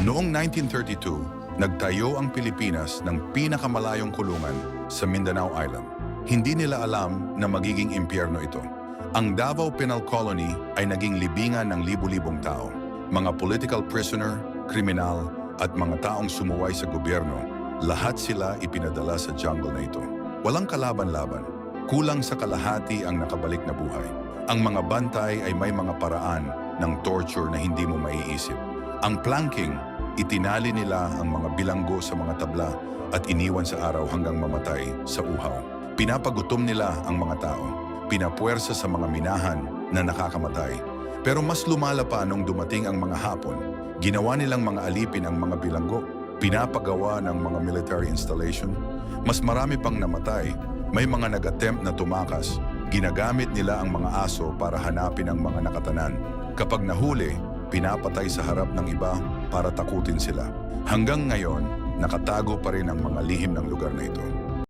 Noong 1932, nagtayo ang Pilipinas ng pinakamalayong kulungan sa Mindanao Island. Hindi nila alam na magiging impyerno ito. Ang Davao Penal Colony ay naging libingan ng libu-libong tao. Mga political prisoner, kriminal, at mga taong sumuway sa gobyerno, lahat sila ipinadala sa jungle na ito. Walang kalaban-laban. Kulang sa kalahati ang nakabalik na buhay. Ang mga bantay ay may mga paraan ng torture na hindi mo maiisip. Ang planking, itinali nila ang mga bilanggo sa mga tabla at iniwan sa araw hanggang mamatay sa uhaw. Pinapagutom nila ang mga tao. Pinapuwersa sa mga minahan na nakakamatay. Pero mas lumala pa nung dumating ang mga Hapon. Ginawa nilang mga alipin ang mga bilanggo. Pinapagawa ng mga military installation. Mas marami pang namatay. May mga nag-attempt na tumakas. Ginagamit nila ang mga aso para hanapin ang mga nakatanan. Kapag nahuli, pinapatay sa harap ng iba para takutin sila. Hanggang ngayon, nakatago pa rin ang mga lihim ng lugar na ito.